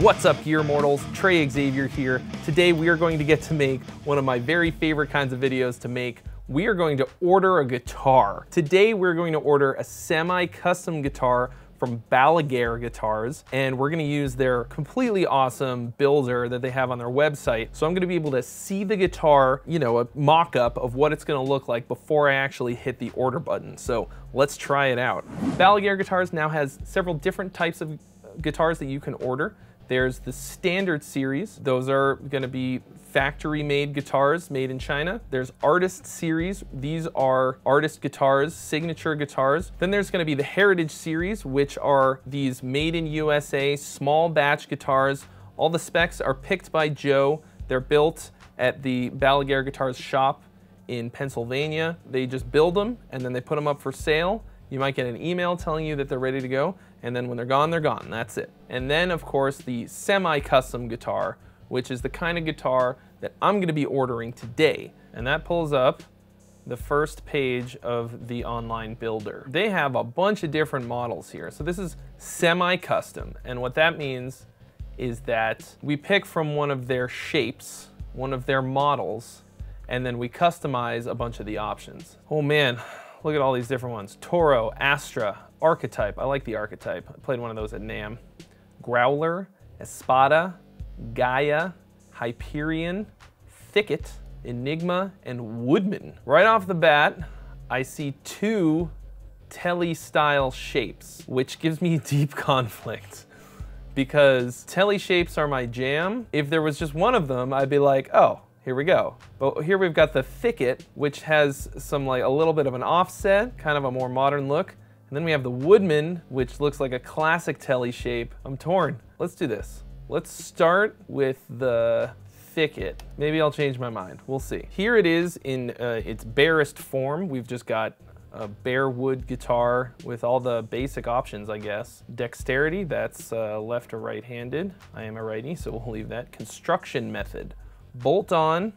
What's up, gear mortals? Trey Xavier here. Today we are going to get to make one of my very favorite kinds of videos to make. We are going to order a guitar. Today we're going to order a semi-custom guitar from Balaguer Guitars, and we're gonna use their completely awesome builder that they have on their website. So I'm gonna be able to see the guitar, you know, a mock-up of what it's gonna look like before I actually hit the order button. So let's try it out. Balaguer Guitars now has several different types of guitars that you can order. There's the standard series. Those are gonna be factory-made guitars made in China. There's artist series. These are artist guitars, signature guitars. Then there's gonna be the heritage series, which are these made in USA, small batch guitars. All the specs are picked by Joe. They're built at the Balaguer Guitars shop in Pennsylvania. They just build them and then they put them up for sale. You might get an email telling you that they're ready to go, and then when they're gone, that's it. And then of course the semi-custom guitar, which is the kind of guitar that I'm gonna be ordering today. And that pulls up the first page of the online builder. They have a bunch of different models here. So this is semi-custom, and what that means is that we pick from one of their shapes, one of their models, and then we customize a bunch of the options. Oh man. Look at all these different ones. Toro, Astra, Archetype. I like the Archetype. I played one of those at NAMM. Growler, Espada, Gaia, Hyperion, Thicket, Enigma, and Woodman. Right off the bat, I see two Telly-style shapes, which gives me deep conflict because Telly shapes are my jam. If there was just one of them, I'd be like, oh, here we go. But here we've got the Thicket, which has some like a little bit of an offset, kind of a more modern look. And then we have the Woodman, which looks like a classic Telly shape. I'm torn. Let's do this. Let's start with the Thicket. Maybe I'll change my mind. We'll see. Here it is in its barest form. We've just got a bare wood guitar with all the basic options, I guess. Dexterity, that's left or right-handed. I am a righty, so we'll leave that. Construction method. Bolt on,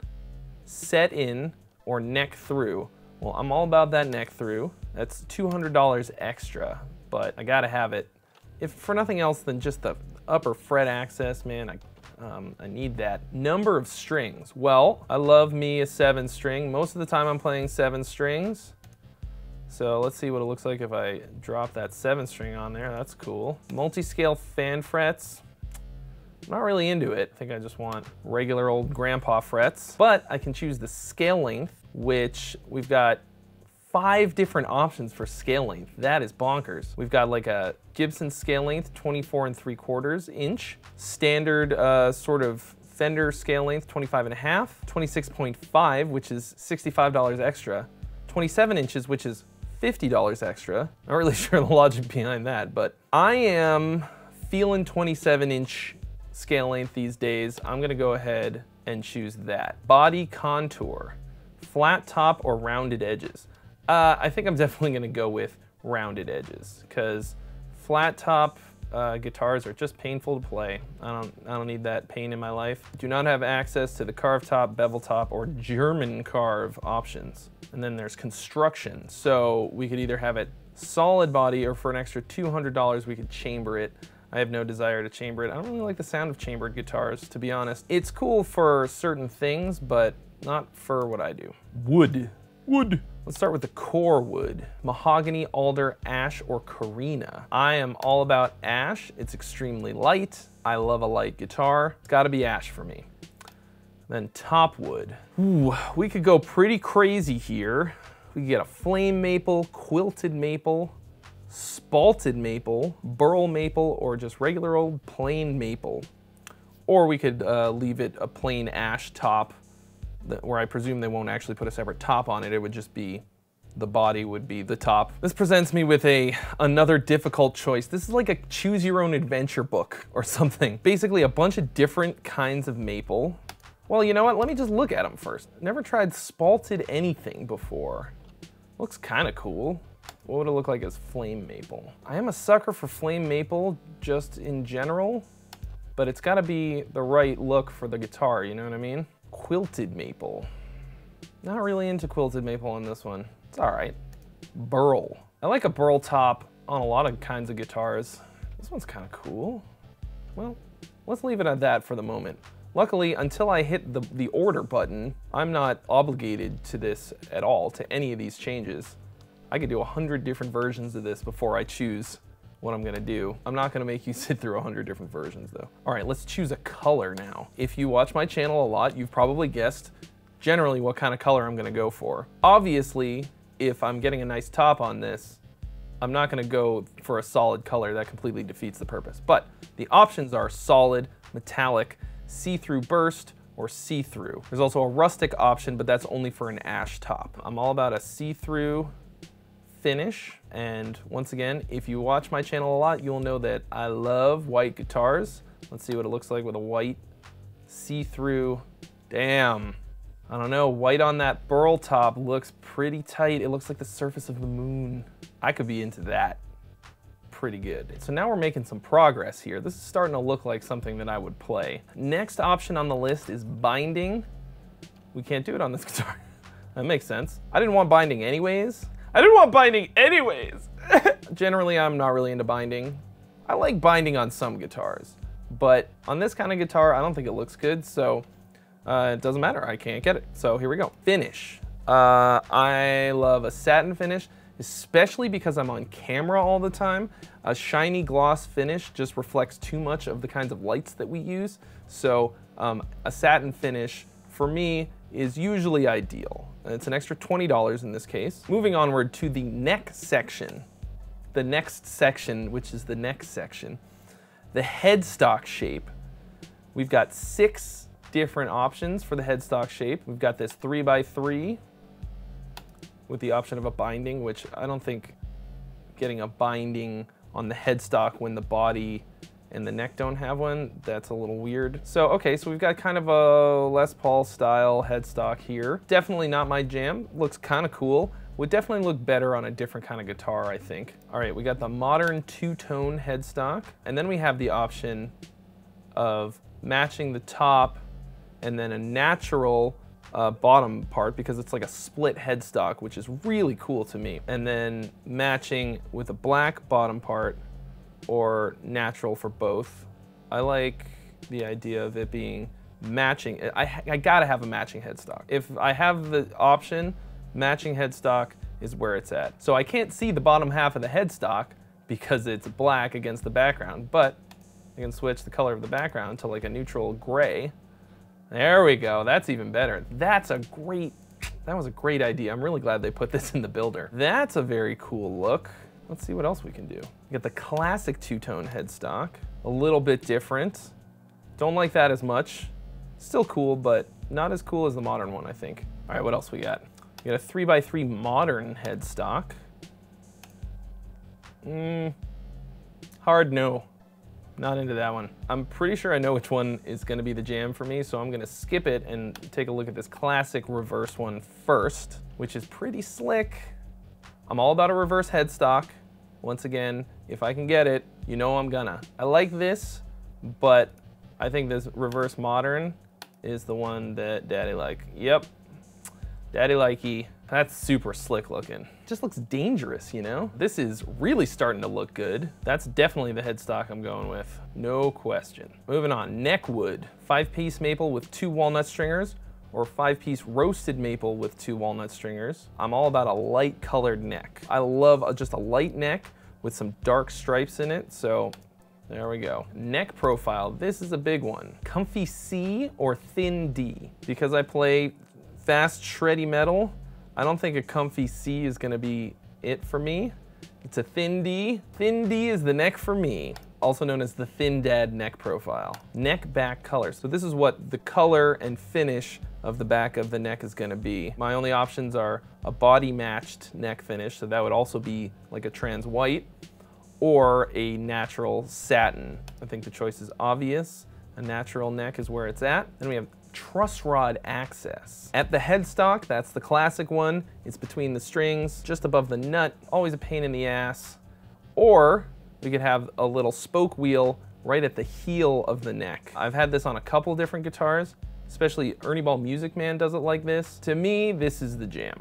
set in, or neck through. Well, I'm all about that neck through. That's $200 extra, but I gotta have it. If for nothing else than just the upper fret access, man, I need that. Number of strings. Well, I love me a 7-string. Most of the time I'm playing 7 strings. So let's see what it looks like if I drop that 7-string on there. That's cool. Multi-scale fan frets. I'm not really into it. I think I just want regular old grandpa frets, but I can choose the scale length, which we've got 5 different options for scale length. That is bonkers. We've got like a Gibson scale length, 24 3/4 inch, standard sort of Fender scale length, 25.5, 26.5, which is $65 extra, 27 inches, which is $50 extra. Not really sure the logic behind that, but I am feeling 27-inch scale length these days. I'm gonna go ahead and choose that. Body contour, flat top or rounded edges. I think I'm definitely gonna go with rounded edges because flat top guitars are just painful to play. I don't need that pain in my life. Do not have access to the carved top, bevel top, or German carve options. And then there's construction. So we could either have it solid body or for an extra $200 we could chamber it. I have no desire to chamber it. I don't really like the sound of chambered guitars, to be honest. It's cool for certain things, but not for what I do. Wood. Wood. Let's start with the core wood. Mahogany, alder, ash, or carina. I am all about ash. It's extremely light. I love a light guitar. It's gotta be ash for me. Then top wood. Ooh, we could go pretty crazy here. We could get a flame maple, quilted maple, spalted maple, burl maple, or just regular old plain maple. Or we could leave it a plain ash top, where I presume they won't actually put a separate top on it. It would just be, the body would be the top. This presents me with another difficult choice. This is like a choose your own adventure book or something. Basically a bunch of different kinds of maple. Well, you know what? Let me just look at them first. Never tried spalted anything before. Looks kind of cool. What would it look like as flame maple? I am a sucker for flame maple just in general, but it's gotta be the right look for the guitar, you know what I mean? Quilted maple. Not really into quilted maple on this one. It's all right. Burl. I like a burl top on a lot of kinds of guitars. This one's kind of cool. well, let's leave it at that for the moment. Luckily, until I hit the order button, I'm not obligated to this at all, to any of these changes. I could do 100 different versions of this before I choose what I'm gonna do. I'm not gonna make you sit through 100 different versions though. All right, let's choose a color now. If you watch my channel a lot, you've probably guessed generally what kind of color I'm gonna go for. Obviously, if I'm getting a nice top on this, I'm not gonna go for a solid color. That completely defeats the purpose. But the options are solid, metallic, see-through burst, or see-through. There's also a rustic option, but that's only for an ash top. I'm all about a see-through finish. And once again, if you watch my channel a lot, you'll know that I love white guitars. Let's see what it looks like with a white see-through. Damn. I don't know, white on that burl top looks pretty tight. It looks like the surface of the moon. I could be into that. Pretty good. So now we're making some progress here. This is starting to look like something that I would play. Next option on the list is binding. We can't do it on this guitar. That makes sense. I didn't want binding anyways. Generally, I'm not really into binding. I like binding on some guitars, but on this kind of guitar, I don't think it looks good, so it doesn't matter. I can't get it. So here we go. Finish. I love a satin finish, especially because I'm on camera all the time. A shiny gloss finish just reflects too much of the kinds of lights that we use. So a satin finish for me is usually ideal. It's an extra $20 in this case. Moving onward to the neck section. The next section, which is the neck section. The headstock shape. We've got 6 different options for the headstock shape. We've got this 3x3 with the option of a binding, which I don't think getting a binding on the headstock when the body and the neck don't have one, that's a little weird. So, okay, so we've got kind of a Les Paul style headstock here. Definitely not my jam. Looks kind of cool. Would definitely look better on a different kind of guitar, I think. All right, we got the modern two-tone headstock, and then we have the option of matching the top and then a natural bottom part, because it's like a split headstock, which is really cool to me. And then matching with a black bottom part or natural for both. I like the idea of it being matching. I gotta have a matching headstock. If I have the option, matching headstock is where it's at. So I can't see the bottom half of the headstock because it's black against the background, but I can switch the color of the background to like a neutral gray. There we go, that's even better. That was a great idea. I'm really glad they put this in the builder. That's a very cool look. Let's see what else we can do. We got the classic two-tone headstock, a little bit different. Don't like that as much. Still cool, but not as cool as the modern one, I think. All right, what else we got? We got a 3x3 modern headstock. Hard no. Not into that one. I'm pretty sure I know which one is gonna be the jam for me, so I'm gonna skip it and take a look at this classic reverse one first, which is pretty slick. I'm all about a reverse headstock. Once again, if I can get it, you know I'm gonna. I like this, but I think this reverse modern is the one that Daddy like. Yep, Daddy likey. That's super slick looking. Just looks dangerous, you know? This is really starting to look good. That's definitely the headstock I'm going with, no question. Moving on, neck wood. 5-piece maple with 2 walnut stringers, or 5-piece roasted maple with 2 walnut stringers. I'm all about a light colored neck. I love just a light neck with some dark stripes in it, so there we go. Neck profile, this is a big one. Comfy C or thin D? Because I play fast, shreddy metal, I don't think a comfy C is gonna be it for me. It's a thin D. Thin D is the neck for me, also known as the thin dad neck profile. Neck back color. So this is what the color and finish of the back of the neck is gonna be. My only options are a body matched neck finish, so that would also be like a trans white, or a natural satin. I think the choice is obvious. A natural neck is where it's at. Then we have truss rod access. At the headstock, that's the classic one. It's between the strings, just above the nut, always a pain in the ass. Or we could have a little spoke wheel right at the heel of the neck. I've had this on a couple different guitars, especially Ernie Ball Music Man does it like this. To me, this is the jam.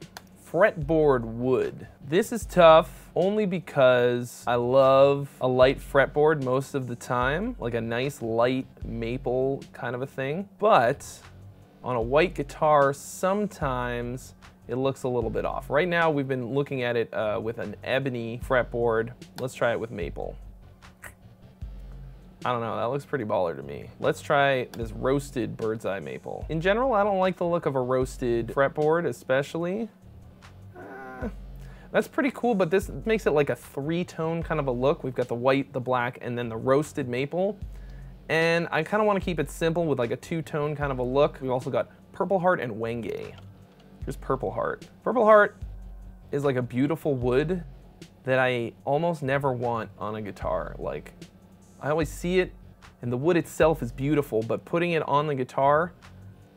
Fretboard wood. This is tough only because I love a light fretboard most of the time, like a nice light maple kind of a thing. But on a white guitar, sometimes it looks a little bit off. Right now, we've been looking at it with an ebony fretboard. Let's try it with maple. I don't know, that looks pretty baller to me. Let's try this roasted bird's eye maple. In general, I don't like the look of a roasted fretboard, especially. That's pretty cool, but this makes it like a three-tone kind of a look. We've got the white, the black, and then the roasted maple. And I kind of want to keep it simple with like a two-tone kind of a look. We've also got Purple Heart and Wenge. Here's Purple Heart. Purple Heart is like a beautiful wood that I almost never want on a guitar. Like, I always see it, and the wood itself is beautiful, but putting it on the guitar,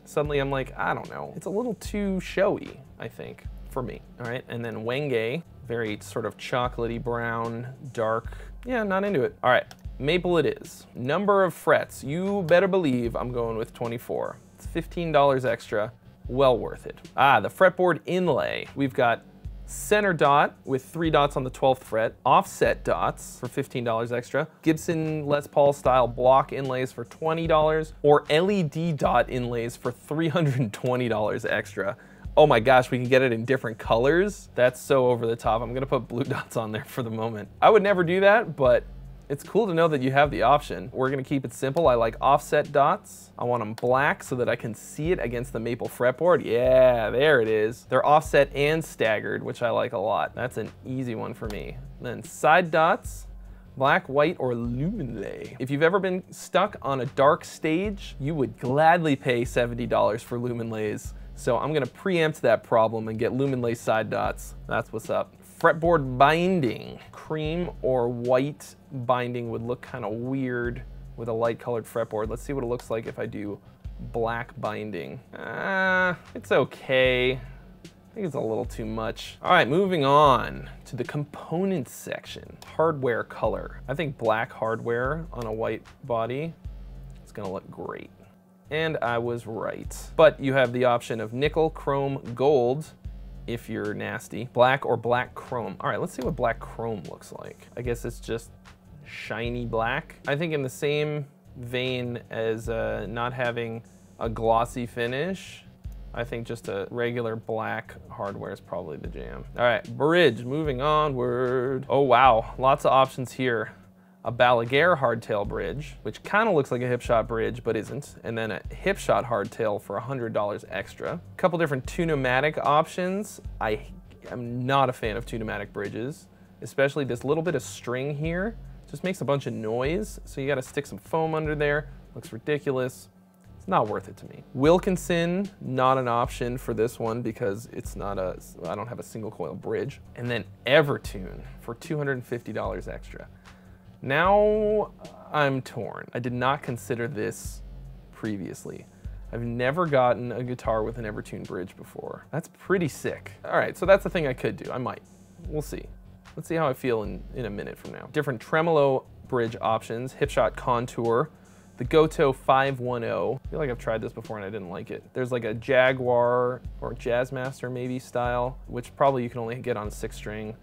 suddenly I'm like, I don't know. It's a little too showy, I think, for me. All right, and then Wenge, very sort of chocolatey brown, dark. Yeah, not into it. All right, maple it is. Number of frets, you better believe I'm going with 24. It's $15 extra, well worth it. The fretboard inlay. We've got center dot with 3 dots on the 12th fret, offset dots for $15 extra, Gibson Les Paul style block inlays for $20, or LED dot inlays for $320 extra. Oh my gosh, we can get it in different colors. That's so over the top. I'm gonna put blue dots on there for the moment. I would never do that, but it's cool to know that you have the option. We're gonna keep it simple. I like offset dots. I want them black so that I can see it against the maple fretboard. Yeah, there it is. They're offset and staggered, which I like a lot. That's an easy one for me. Then side dots, black, white, or lumen lay. If you've ever been stuck on a dark stage, you would gladly pay $70 for lumen lays. So I'm gonna preempt that problem and get lumen lay side dots. That's what's up. Fretboard binding. Cream or white binding would look kind of weird with a light colored fretboard. Let's see what it looks like if I do black binding. It's okay. I think it's a little too much. All right, moving on to the components section. Hardware color. I think black hardware on a white body is gonna look great. And I was right. But you have the option of nickel, chrome, gold, if you're nasty, black or black chrome. All right, let's see what black chrome looks like. I guess it's just shiny black. I think in the same vein as not having a glossy finish, I think just a regular black hardware is probably the jam. All right, bridge, moving onward. Oh wow, lots of options here. A Balaguer hardtail bridge, which kind of looks like a hipshot bridge, but isn't. And then a hipshot hardtail for $100 extra. A couple different tune-o-matic options. I am not a fan of tune-o-matic bridges, especially this little bit of string here. Just makes a bunch of noise, so you gotta stick some foam under there. Looks ridiculous. It's not worth it to me. Wilkinson, not an option for this one because it's not I don't have a single coil bridge. And then Evertune for $250 extra. Now I'm torn. I did not consider this previously. I've never gotten a guitar with an Evertune bridge before. That's pretty sick. All right, so that's the thing I could do. I might. We'll see. Let's see how I feel in a minute from now. Different tremolo bridge options, hipshot contour, the Goto 510. I feel like I've tried this before and I didn't like it. There's like a Jaguar or Jazzmaster maybe style, which probably you can only get on 6-string.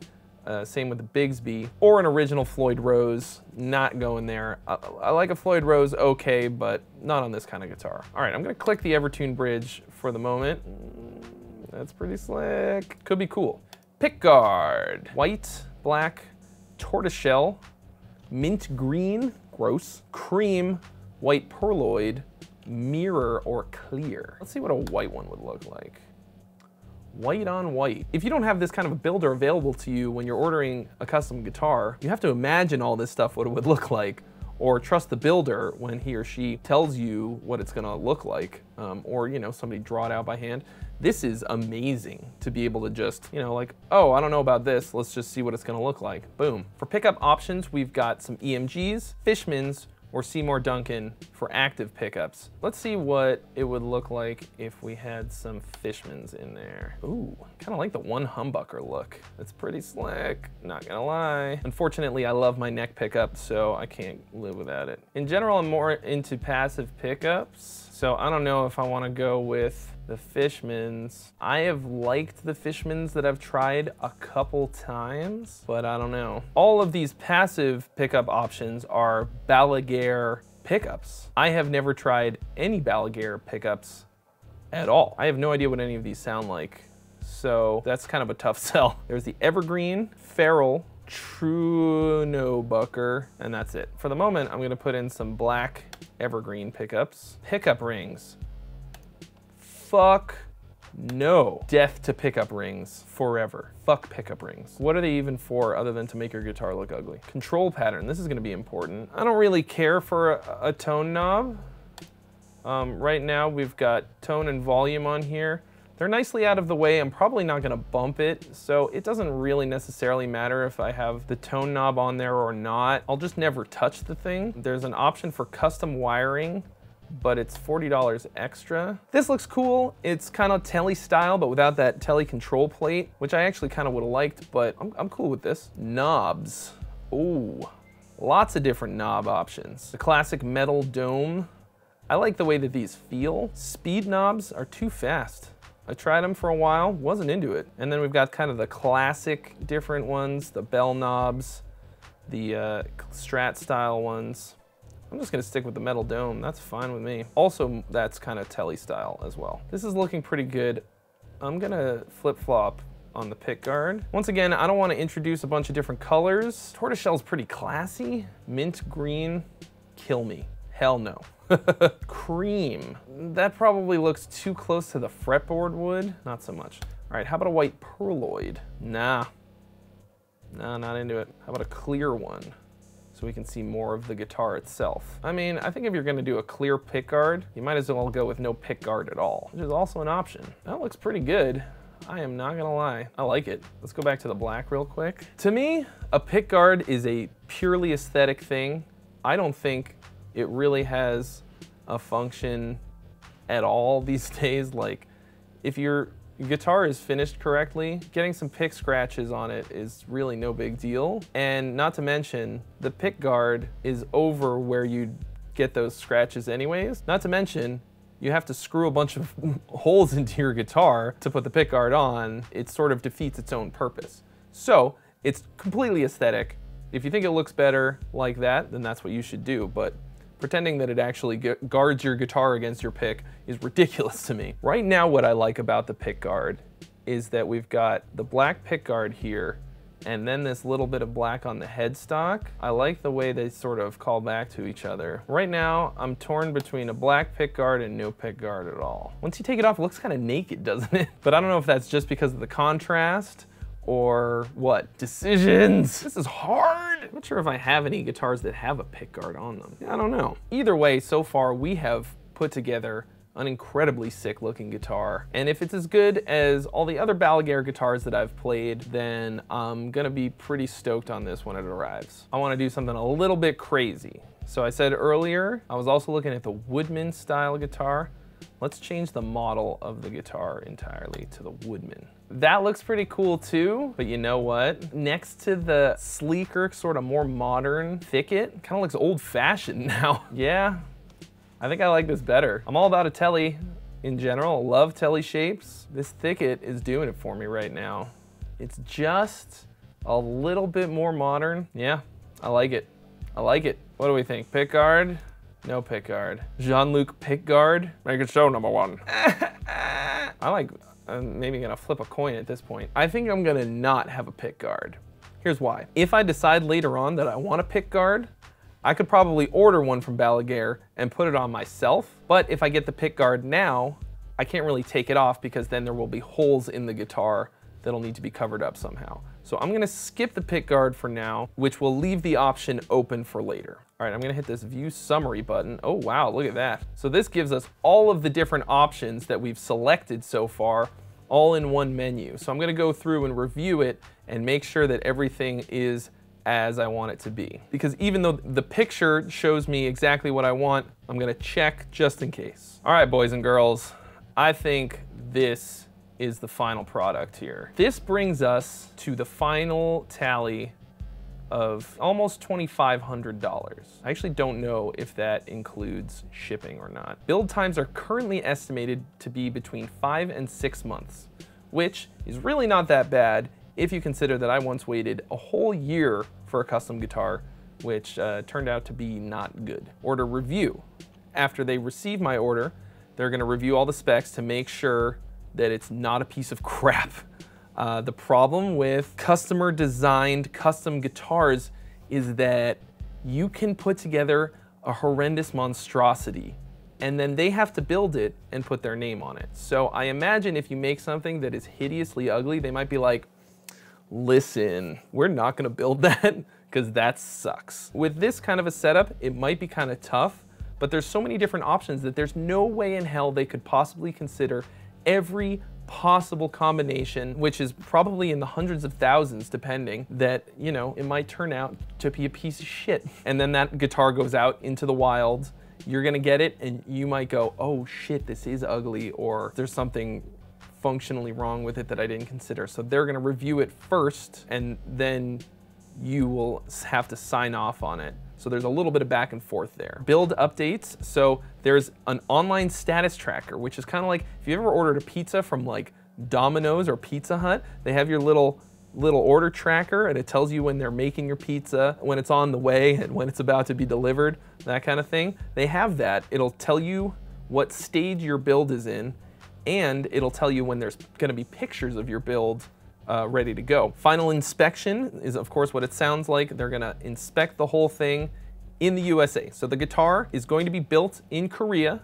Same with the Bigsby, or an original Floyd Rose, not going there. I like a Floyd Rose, okay, but not on this kind of guitar. All right, I'm gonna click the Evertune bridge for the moment. That's pretty slick. Could be cool. Pickguard, white, black, tortoiseshell, mint green, gross, cream, white perloid, mirror, or clear. Let's see what a white one would look like. White on white. If you don't have this kind of a builder available to you when you're ordering a custom guitar, you have to imagine all this stuff, what it would look like, or trust the builder when he or she tells you what it's gonna look like, or you know, somebody draw it out by hand. This is amazing to be able to just, you know, like, oh, I don't know about this, let's just see what it's gonna look like. Boom. For pickup options, we've got some EMGs, Fishmans, or Seymour Duncan for active pickups. Let's see what it would look like if we had some Fishmans in there. Ooh, kind of like the one humbucker look. It's pretty slick, not gonna lie. Unfortunately, I love my neck pickup, so I can't live without it. In general, I'm more into passive pickups, so I don't know if I wanna go with The Fishmans. I have liked the Fishmans that I've tried a couple times, but I don't know. All of these passive pickup options are Balaguer pickups. I have never tried any Balaguer pickups at all. I have no idea what any of these sound like, so that's kind of a tough sell. There's the Evergreen, Feral, Trunobucker, and that's it. For the moment, I'm gonna put in some black Evergreen pickups. Pickup rings. Fuck no. Death to pickup rings forever. Fuck pickup rings. What are they even for other than to make your guitar look ugly? Control pattern, this is gonna be important. I don't really care for a tone knob. Right now we've got tone and volume on here. They're nicely out of the way. I'm probably not gonna bump it, so it doesn't really necessarily matter if I have the tone knob on there or not. I'll just never touch the thing. There's an option for custom wiring, but it's $40 extra. This looks cool. It's kind of telly style, but without that telly control plate, which I actually kind of would have liked, but I'm cool with this. Knobs. Ooh, lots of different knob options. The classic metal dome. I like the way that these feel. Speed knobs are too fast. I tried them for a while, wasn't into it. And then we've got kind of the classic different ones, the bell knobs, the Strat style ones. I'm just gonna stick with the metal dome, that's fine with me. Also, that's kind of telly style as well. This is looking pretty good. I'm gonna flip-flop on the Pickguard. Once again, I don't wanna introduce a bunch of different colors. Tortoiseshell's pretty classy. Mint green, kill me. Hell no. Cream. That probably looks too close to the fretboard wood. Not so much. All right, how about a white perloid? Nah. Nah, not into it. How about a clear one? So we can see more of the guitar itself. I mean, I think if you're gonna do a clear pickguard, you might as well go with no pickguard at all, which is also an option. That looks pretty good. I am not gonna lie, I like it. Let's go back to the black real quick. To me, a pickguard is a purely aesthetic thing. I don't think it really has a function at all these days. Like, if your guitar is finished correctly, getting some pick scratches on it is really no big deal. And not to mention, the pickguard is over where you'd get those scratches anyways. Not to mention, you have to screw a bunch of holes into your guitar to put the pickguard on. It sort of defeats its own purpose. So, it's completely aesthetic. If you think it looks better like that, then that's what you should do. But pretending that it actually guards your guitar against your pick is ridiculous to me. Right now, what I like about the pickguard is that we've got the black pickguard here, and then this little bit of black on the headstock. I like the way they sort of call back to each other. Right now, I'm torn between a black pickguard and no pickguard at all. Once you take it off, it looks kind of naked, doesn't it? But I don't know if that's just because of the contrast or what? Decisions. This is hard. I'm not sure if I have any guitars that have a pickguard on them. I don't know. Either way, so far we have put together an incredibly sick looking guitar. And if it's as good as all the other Balaguer guitars that I've played, then I'm gonna be pretty stoked on this when it arrives. I wanna do something a little bit crazy. So I said earlier, I was also looking at the Woodman style guitar. Let's change the model of the guitar entirely to the Woodman. That looks pretty cool too, but you know what? Next to the sleeker, sort of more modern Thicket, kind of looks old-fashioned now. Yeah, I think I like this better. I'm all about a telly in general. I love telly shapes. This Thicket is doing it for me right now. It's just a little bit more modern. Yeah, I like it. I like it. What do we think? Pickguard? No pickguard. Jean-Luc Pickguard? Make it so, number one. I'm maybe gonna flip a coin at this point. I think I'm gonna not have a pickguard. Here's why. If I decide later on that I want a pickguard, I could probably order one from Balaguer and put it on myself. But if I get the pickguard now, I can't really take it off because then there will be holes in the guitar that'll need to be covered up somehow. So I'm gonna skip the pickguard for now, which will leave the option open for later. All right, I'm gonna hit this view summary button. Oh wow, look at that. So this gives us all of the different options that we've selected so far, all in one menu. So I'm gonna go through and review it and make sure that everything is as I want it to be. Because even though the picture shows me exactly what I want, I'm gonna check just in case. All right, boys and girls, I think this is the final product here. This brings us to the final tally of almost $2,500. I actually don't know if that includes shipping or not. Build times are currently estimated to be between 5 and 6 months, which is really not that bad if you consider that I once waited a whole year for a custom guitar, which turned out to be not good. Order review. After they receive my order, they're gonna review all the specs to make sure that it's not a piece of crap. The problem with customer designed custom guitars is that you can put together a horrendous monstrosity and then they have to build it and put their name on it. So I imagine if you make something that is hideously ugly, they might be like, listen, we're not gonna build that because that sucks. With this kind of a setup, it might be kind of tough, but there's so many different options that there's no way in hell they could possibly consider every possible combination, which is probably in the hundreds of thousands depending, that, you know, it might turn out to be a piece of shit. And then that guitar goes out into the wild, you're gonna get it and you might go, oh shit, this is ugly, or there's something functionally wrong with it that I didn't consider. So they're gonna review it first and then you will have to sign off on it. So there's a little bit of back and forth there. Build updates. So there's an online status tracker, which is kind of like if you ever ordered a pizza from like Domino's or Pizza Hut, they have your little order tracker and it tells you when they're making your pizza, when it's on the way and when it's about to be delivered, that kind of thing. They have that. It'll tell you what stage your build is in and it'll tell you when there's gonna be pictures of your build ready to go. Final inspection is of course what it sounds like. They're gonna inspect the whole thing in the USA. So the guitar is going to be built in Korea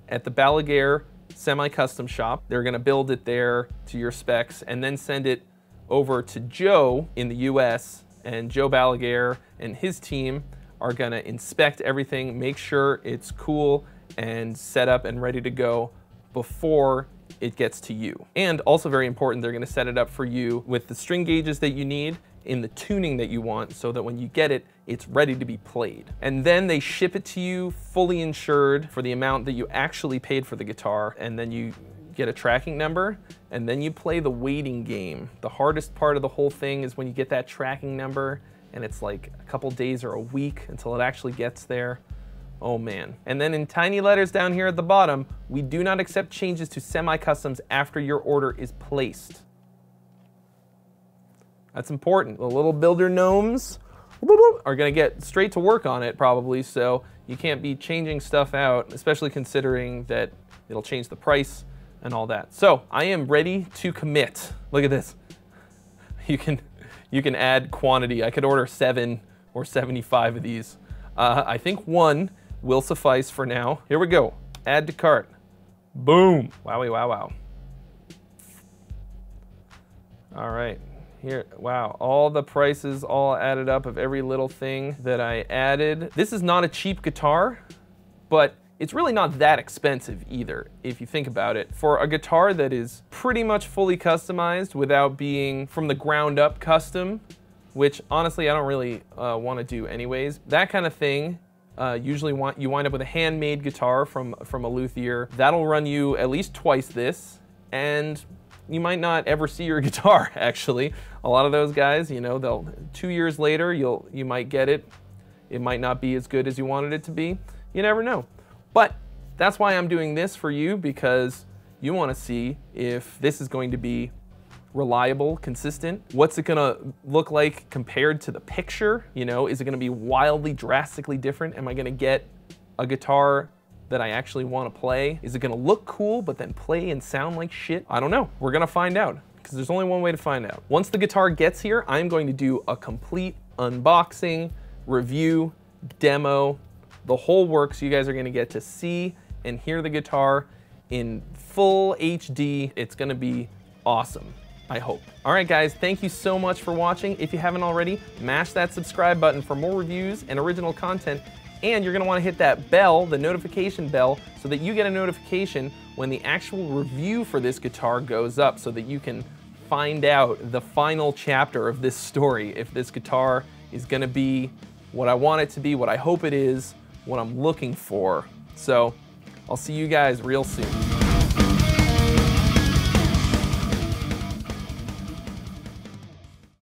at the Balaguer semi-custom shop. They're gonna build it there to your specs and then send it over to Joe in the US, and Joe Balaguer and his team are gonna inspect everything, make sure it's cool and set up and ready to go before it gets to you. And also very important, they're gonna set it up for you with the string gauges that you need in the tuning that you want so that when you get it, it's ready to be played. And then they ship it to you fully insured for the amount that you actually paid for the guitar, and then you get a tracking number, and then you play the waiting game. The hardest part of the whole thing is when you get that tracking number and it's like a couple days or a week until it actually gets there. Oh man. And then in tiny letters down here at the bottom, we do not accept changes to semi-customs after your order is placed. That's important. The little builder gnomes are gonna get straight to work on it probably, so you can't be changing stuff out, especially considering that it'll change the price and all that. So I am ready to commit. Look at this. You can add quantity. I could order 7 or 75 of these. I think 1 will suffice for now. Here we go. Add to cart. Boom. Wowie, wow, wow. All right. Here, wow, all the prices all added up of every little thing that I added. This is not a cheap guitar, but it's really not that expensive either, if you think about it. For a guitar that is pretty much fully customized without being from the ground up custom, which honestly I don't really want to do anyways, that kind of thing, usually you wind up with a handmade guitar from a luthier. That'll run you at least twice this, and you might not ever see your guitar, actually. A lot of those guys, you know, 2 years later, you might get it. It might not be as good as you wanted it to be. You never know. But that's why I'm doing this for you, because you want to see if this is going to be reliable, consistent. What's it gonna look like compared to the picture? You know, is it gonna be wildly, drastically different? Am I gonna get a guitar that I actually want to play? Is it gonna look cool but then play and sound like shit? I don't know. We're gonna find out, because there's only one way to find out. Once the guitar gets here, I'm going to do a complete unboxing, review, demo, the whole works. You guys are gonna get to see and hear the guitar in full HD. It's gonna be awesome, I hope. All right guys, thank you so much for watching. If you haven't already, mash that subscribe button for more reviews and original content. And you're gonna wanna hit that bell, the notification bell, so that you get a notification when the actual review for this guitar goes up, so that you can find out the final chapter of this story, if this guitar is gonna be what I want it to be, what I hope it is, what I'm looking for. So I'll see you guys real soon.